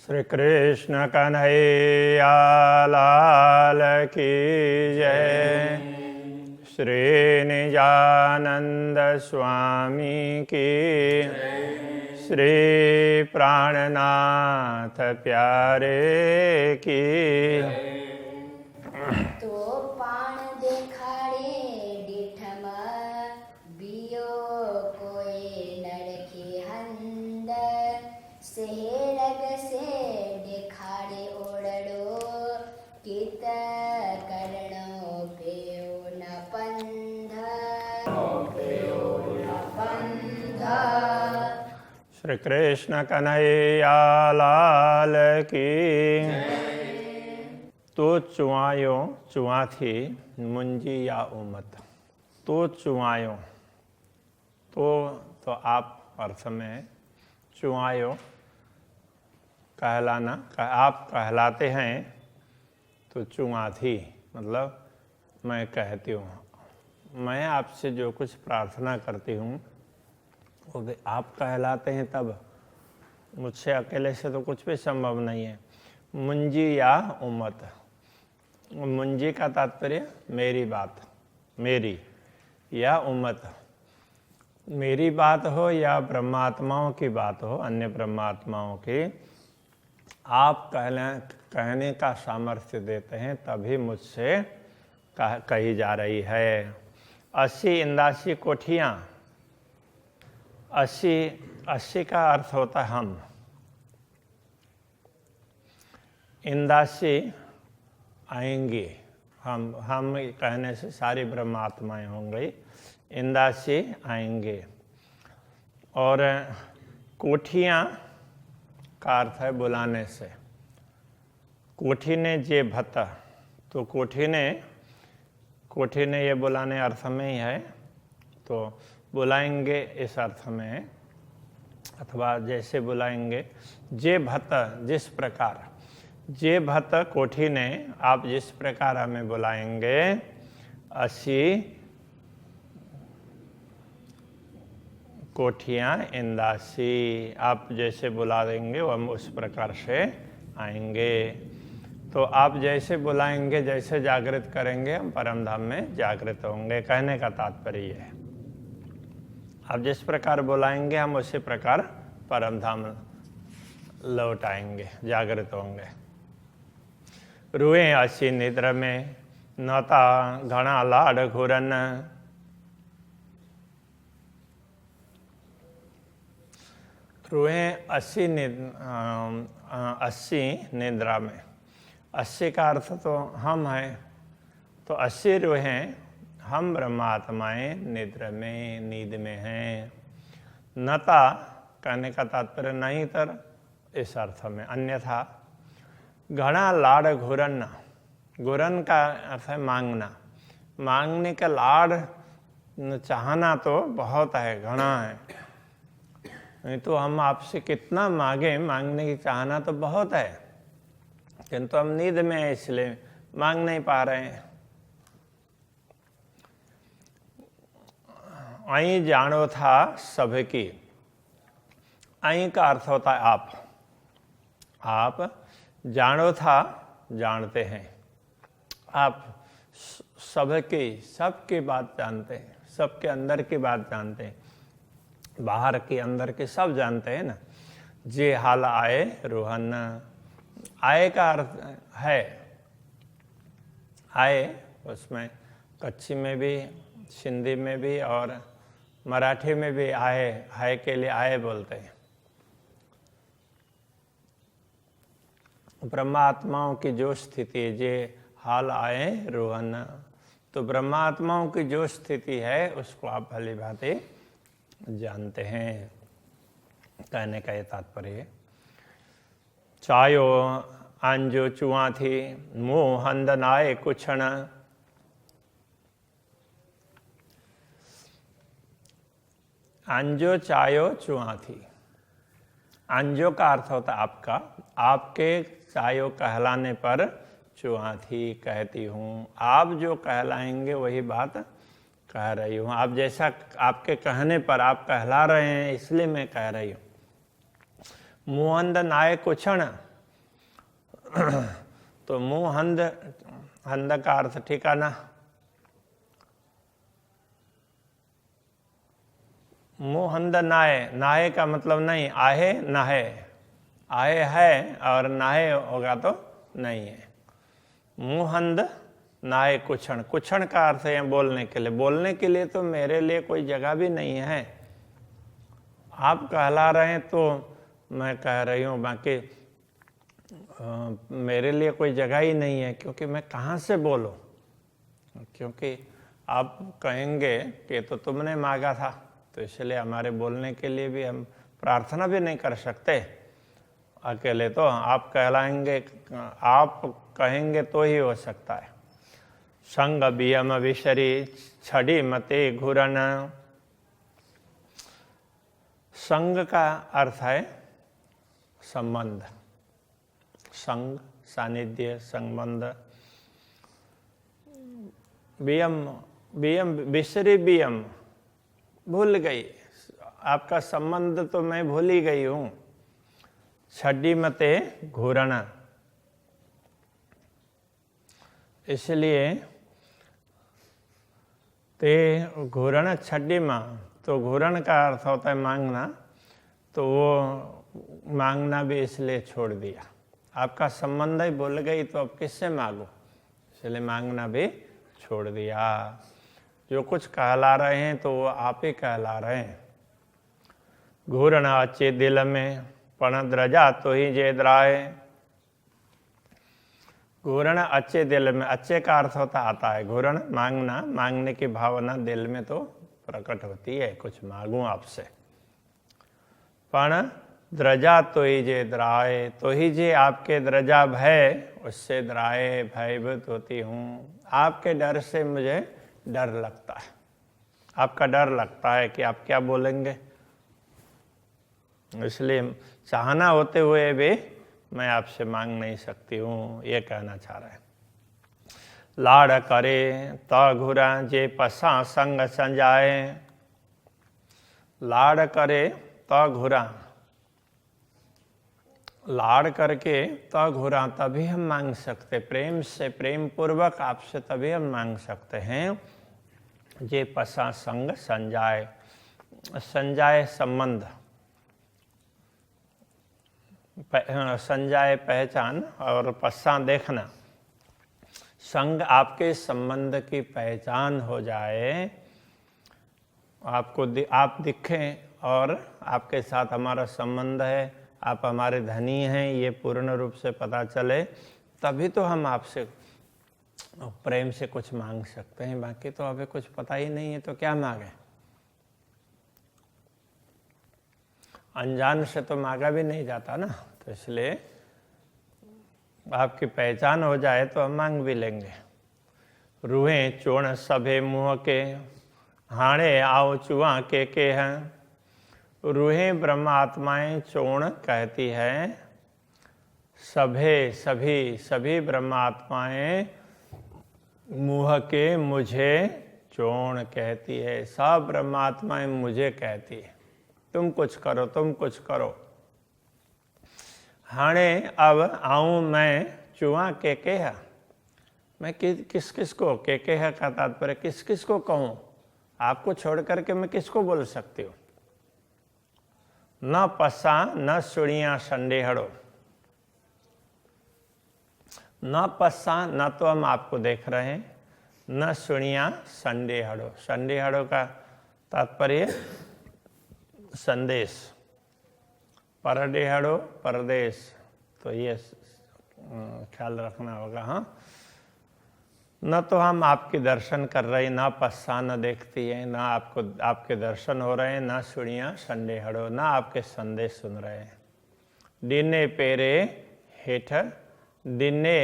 श्री कृष्ण कन्हैया लाल की जय। श्री निजानंद स्वामी की, श्री प्राणनाथ प्यारे की। तो पाण देखाड़े डिठम बियो कोई नरखे हंद सेरग से देखाड़े ओड़ो कित करणो पेयो न पंध श्री कृष्ण कन्हैया लाल की। तो चुआयो चुआ थी मुंजी या उमत। तो चुआयो तो आप अर्थ में चुआयो कहलाना, आप कहलाते हैं। तो चुआ थी मतलब मैं कहती हूँ, मैं आपसे जो कुछ प्रार्थना करती हूँ वो भी आप कहलाते हैं। तब मुझसे अकेले से तो कुछ भी संभव नहीं है। मुंजी या उम्मत, मुंजी का तात्पर्य मेरी बात, मेरी या उम्मत, मेरी बात हो या ब्रह्मात्माओं की बात हो, अन्य ब्रह्मात्माओं की, आप कहने का सामर्थ्य देते हैं तभी मुझसे कही जा रही है। 80 इंदासी कोठियाँ, 80 का अर्थ होता है हम। इंदासी आएंगे, हम कहने से सारी ब्रह्मात्माएं होंगी। इंदासी आएंगे। और कोठियाँ का अर्थ है बुलाने से। कोठी ने जे भत, तो कोठी ने ये बुलाने अर्थ में ही है। तो बुलाएंगे इस अर्थ में, अथवा जैसे बुलाएंगे। जे भत जिस प्रकार, जे भत कोठी ने, आप जिस प्रकार हमें बुलाएंगे, 80 कोठियाँ इंदासी, आप जैसे बुला देंगे वो हम उस प्रकार से आएंगे। तो आप जैसे बुलाएंगे, जैसे जागृत करेंगे, हम परम धाम में जागृत होंगे। कहने का तात्पर्य ये है, आप जिस प्रकार बुलाएंगे हम उसी प्रकार परम धाम लौट आएंगे, जागृत होंगे। रुए 80 निद्र में नता घना लाड घूरन। रुए 80 निद्रा में। 80 का अर्थ तो हम हैं, तो 80 रुहे हम ब्रह्मात्माएं निद्र में, नींद में हैं। नता कहने का तात्पर्य नहीं तर इस अर्थ में, अन्यथा। घना लाड़ घुरन, घुरन का अर्थ है मांगना, मांगने का लाड़, चाहना तो बहुत है, घना है। नहीं तो हम आपसे कितना मांगे, मांगने की चाहना तो बहुत है, किंतु हम नींद में है इसलिए मांग नहीं पा रहे हैं। आई जानो था सबकी, आई का अर्थ होता है आप जानो था जानते हैं, आप सबकी, सबकी बात जानते हैं, सबके अंदर की बात जानते हैं, बाहर की अंदर की सब जानते हैं ना। जे हाल आए रोहन, आए का अर्थ है, आए उसमें कच्ची में भी, सिंधी में भी और मराठी में भी आए, है के लिए आए बोलते हैं। ब्रह्मात्माओं की जो स्थिति है, जे हाल आए रोहन, तो ब्रह्मात्माओं की जो स्थिति है उसको आप भली भांति जानते हैं। कहने का ये तात्पर्य। चायो आंजो चुआ थी मुँह हंदनाए कुछण। आंजो चायो चुआ थी, आंजो का अर्थ होता है आपका, आपके चायो कहलाने पर चुआ थी कहती हूँ। आप जो कहलाएंगे वही बात कह रही हूँ। आप जैसा, आपके कहने पर आप कहला रहे हैं इसलिए मैं कह रही हूँ। मुहंद नाय कुछण, तो मुंह हंद, हंद का अर्थ ठिकाना। मुंह हंद नाहे, नाहे का मतलब नहीं, आहे नाहे, आहे है और नाहे होगा तो नहीं है। मुंह हंद नाहे कुछण, कुछण का अर्थ है बोलने के लिए। बोलने के लिए तो मेरे लिए कोई जगह भी नहीं है। आप कहला रहे हैं तो मैं कह रही हूँ, बाकी मेरे लिए कोई जगह ही नहीं है, क्योंकि मैं कहाँ से बोलूँ। क्योंकि आप कहेंगे कि तो तुमने मांगा था, तो इसलिए हमारे बोलने के लिए भी हम प्रार्थना भी नहीं कर सकते अकेले। तो आप कहलाएंगे, आप कहेंगे तो ही हो सकता है। संग बियम विशरी छड़ी मते घुरन। संग का अर्थ है संबंध, संग सानिध्य संबंध। बियम, बियम विशरी, बियम भूल गई, आपका संबंध तो मैं भूल ही गई हूं। छड़ी मते घूरना, इसलिए ते घूरण छड़ी माँ, तो घूरण का अर्थ होता है मांगना, तो वो मांगना भी इसलिए छोड़ दिया। आपका संबंध ही भूल गई तो अब किससे मांगो, इसलिए मांगना भी छोड़ दिया। जो कुछ कहला रहे हैं तो वो आप ही कहला रहे हैं। घूरण अच्छे दिल में पण द्रजा तो ही जेदराए। घूरण अच्छे दिल में, अच्छे का अर्थ होता आता है घूरण मांगना, मांगने की भावना दिल में तो प्रकट होती है, कुछ मांगू आपसे। पण द्रजा तो ही जे द्राए, तो ही जे आपके द्रजा भय, उससे द्राए भयभीत होती हूँ। आपके डर से मुझे डर लगता है, आपका डर लगता है कि आप क्या बोलेंगे, इसलिए चाहना होते हुए भी मैं आपसे मांग नहीं सकती हूँ, ये कहना चाह रहे हैं। लाड़ करे त घुरा जे पसा संग संजाए। लाड़ करे त घुरा, लाड़ करके तो घुरा, तभी हम मांग सकते, प्रेम से, प्रेम पूर्वक आपसे तभी हम मांग सकते हैं। जे पसा संग संजाए, संजाए संबंध, संजाए पहचान और पसा देखना। संग आपके संबंध की पहचान हो जाए, आपको आप दिखें और आपके साथ हमारा संबंध है, आप हमारे धनी हैं, ये पूर्ण रूप से पता चले, तभी तो हम आपसे प्रेम से कुछ मांग सकते हैं। बाकी तो अभी कुछ पता ही नहीं है तो क्या मांगे। अनजान से तो मांगा भी नहीं जाता ना, तो इसलिए आपकी पहचान हो जाए तो हम मांग भी लेंगे। रूहें चोण सभे मुँह के, हाणे आओ चुआ के हैं। रूहें ब्रह्म आत्माएं चोण कहती है, सभे सभी, सभी ब्रह्म आत्माएं मुँह के मुझे चोण कहती है। सब ब्रह्म आत्माएं मुझे कहती है, तुम कुछ करो, तुम कुछ करो। हाणे अब आऊं मैं चुआ के है, मैं किस किस को, के है का तात्पर्य किस किस को कहूँ, आपको छोड़ करके मैं किसको बोल सकती हूँ। न पसा न सुड़िया संडेहड़ो, न पसा, न तो हम आपको देख रहे हैं, न सुनिया संडेहड़ो, संडेहड़ो का तात्पर्य संदेश, परडेहड़ो परदेश, तो ये ख्याल रखना होगा। हाँ, न तो हम आपके दर्शन कर रहे हैं, ना पस्सा न देखती है, ना आपको आपके दर्शन हो रहे हैं, ना सुनिया संडेहड़ो, ना आपके संदेश सुन रहे हैं। दिने पेरे हेठ, दिने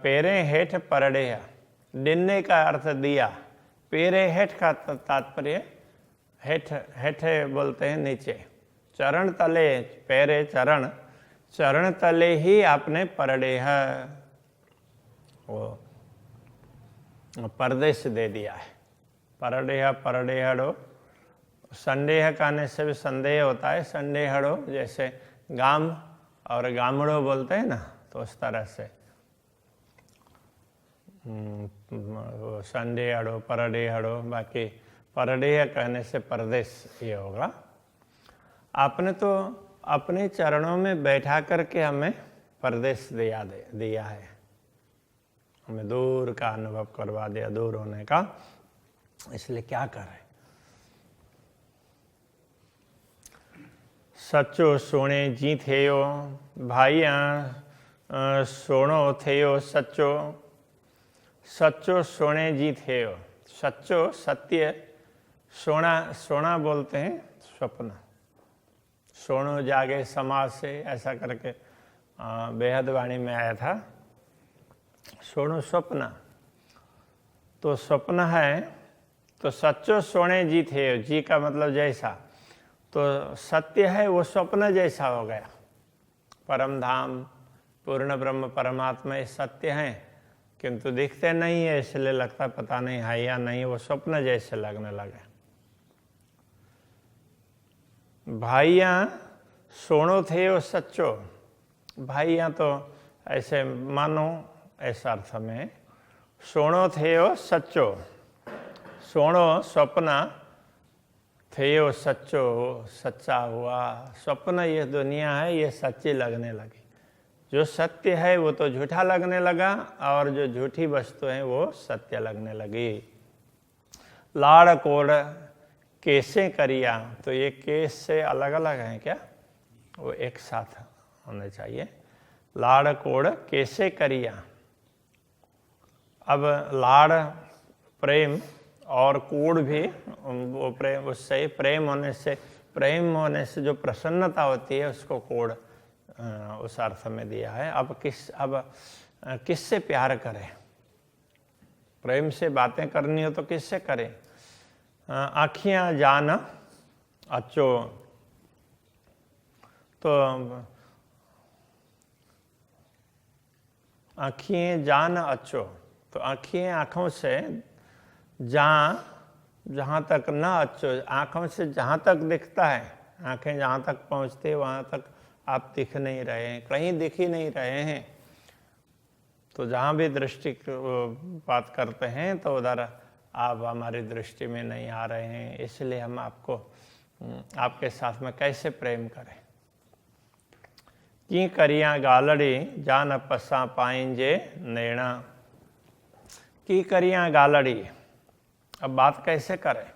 पेरे हेठ परडेहा, दिने का अर्थ दिया, पेरे हेठ का तात्पर्य हेठ, हेठे बोलते हैं नीचे, चरण तले, पैरे चरण, चरण तले ही आपने परडेह वो परदेश दे दिया है। परडेह परडेहड़ो, संदेह कहने से भी संदेह होता है, संडेहड़ो जैसे गाम और गामड़ो बोलते हैं ना, तो उस तरह से संडे हड़ो, परडे हड़ो, बाकी परडे कहने से परदेश ये होगा। आपने तो अपने चरणों में बैठा करके हमें परदेश दिया है, हमें दूर का अनुभव करवा दिया, दूर होने का। इसलिए क्या करें? सचो सोने जी थेयो भाइया सोनो थेयो सच्चो, सच्चो सोने जी थेयो। सच्चो सत्य, सोना बोलते हैं स्वप्न, सोनो जागे समाज से, ऐसा करके बेहद वाणी में आया था। सोनो स्वप्न, तो स्वप्न है, तो सच्चो सोने जी थे, जी का मतलब जैसा, तो सत्य है वो स्वप्न जैसा हो गया। परम धाम, पूर्ण ब्रह्म परमात्मा ये सत्य हैं, किंतु दिखते नहीं है, इसलिए लगता पता नहीं है या नहीं, वो स्वप्न जैसे लगने लगे। भाइया सोनो थे वो सच्चो, भाइया तो ऐसे मानो, ऐसा अर्थ में सोनो थे वो सच्चो, सोनो स्वप्न, थे वो सच्चो सच्चा हुआ। स्वप्न ये दुनिया है, ये सच्ची लगने लगी। जो सत्य है वो तो झूठा लगने लगा, और जो झूठी वस्तु है वो सत्य लगने लगी। लाड़ कोड़ कैसे करिया, तो ये केस से अलग अलग हैं क्या? वो एक साथ होने चाहिए। लाड़ कोड़ कैसे करिया, अब लाड़ प्रेम और कोड़ भी, वो प्रेम, उससे प्रेम होने से जो प्रसन्नता होती है उसको कोड़ उस अर्थ में दिया है। अब किससे प्यार करें? प्रेम से बातें करनी हो तो किससे करें? आँखियाँ जान अच्छो, तो आँखें जान अच्छो, तो आँखों से जहाँ तक न अच्छो, आँखों से जहाँ तक दिखता है, आँखें जहाँ तक पहुँचती है वहाँ तक आप दिख नहीं रहे हैं, कहीं दिख ही नहीं रहे हैं। तो जहाँ भी दृष्टि बात करते हैं तो उधर आप हमारी दृष्टि में नहीं आ रहे हैं, इसलिए हम आपके साथ में कैसे प्रेम करें? की करिया गालड़ी जान पसा पाएंजे नैना, की करिया गालड़ी, अब बात कैसे करें?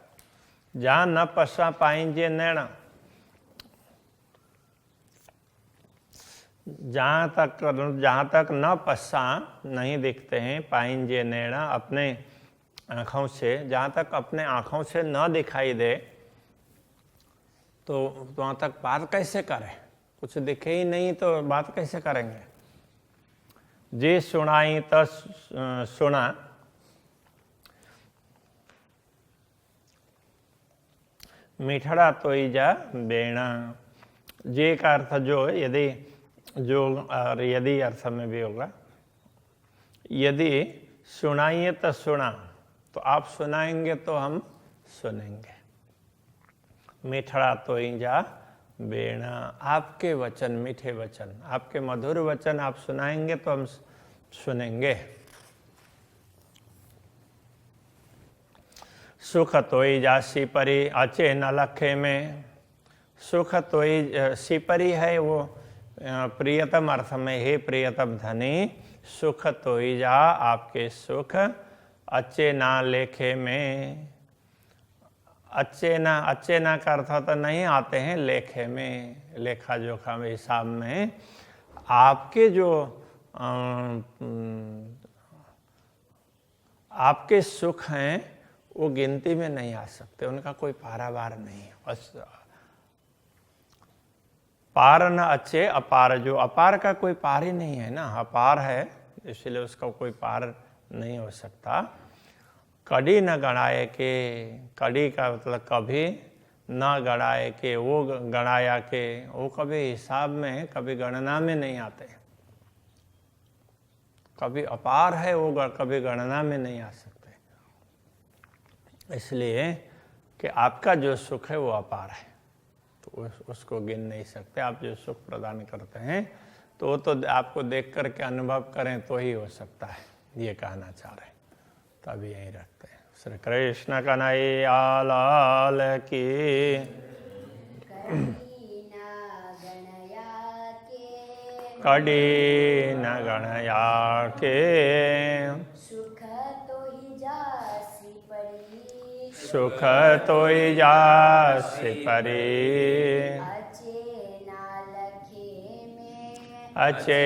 जान न पसा पाएंजे नैना, जहाँ तक न पसा नहीं दिखते हैं, पाएंजे नैना अपने आँखों से, जहाँ तक अपने आँखों से न दिखाई दे, तो वहाँ तक बात कैसे करें? कुछ दिखे ही नहीं तो बात कैसे करेंगे? जे सुनाई तो सुना, मिठड़ा तो जा बेणा, जे का अर्थ जो, यदि अर्थ में भी होगा। यदि सुनाइए तो सुना, तो आप सुनाएंगे तो हम सुनेंगे। मिठड़ा तो जा बेणा, आपके वचन, मीठे वचन, आपके मधुर वचन आप सुनाएंगे तो हम सुनेंगे। सुख तोई जा सिपरी अचे न लखे में, सुख तोई सिपरी है वो प्रियतम अर्थ में, हे प्रियतम धनी, सुख तोई जा, आपके सुख, अच्छे ना लेखे में, अच्छे ना का अर्थ तो नहीं आते हैं लेखे में, लेखा जोखा में, हिसाब में। आपके जो आपके सुख हैं वो गिनती में नहीं आ सकते, उनका कोई पारावार नहीं है। बस पार न अच्छे अपार, जो अपार का कोई पार ही नहीं है ना, अपार है इसलिए उसका कोई पार नहीं हो सकता। कड़ी न गणाए के, कड़ी का मतलब कभी न गणाए के, वो गणाया के, वो कभी हिसाब में, कभी गणना में नहीं आते। कभी अपार है वो, कभी गणना में नहीं आ सकते, इसलिए कि आपका जो सुख है वो अपार है। तो उसको गिन नहीं सकते। आप जो सुख प्रदान करते हैं तो वो तो आपको देख करके अनुभव करें तो ही हो सकता है, ये कहना चाह रहे हैं। तो अभी यहीं रखते हैं। श्री कृष्ण कन्हैया लाल की। कड़ी न गणया के सुख तो ही जासी परी, सुख तो ही जासी परी, अचे ना लखे में, अचे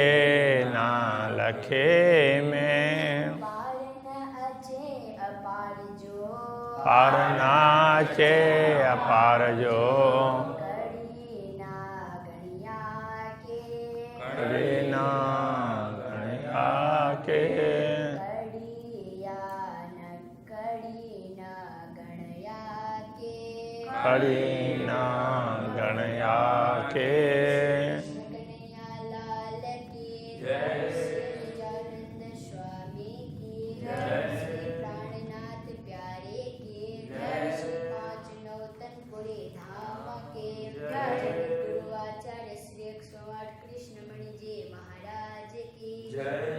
ना लखे में, पार न अचे अपार जो, पार नाचे अपार जो, कड़ी ना गणिया के, कड़ी ना गणया के, कड़ी न गणया के, कड़ी ना गणया के। कन्हैया लाल की जय, श्री गजानंद स्वामी की जय, श्री प्राणनाथ प्यारे की जय, श्री पांच नौतनपुरी धाम के जय, गुरु आचार्य श्री 108 कृष्णमणि जी महाराज की जय।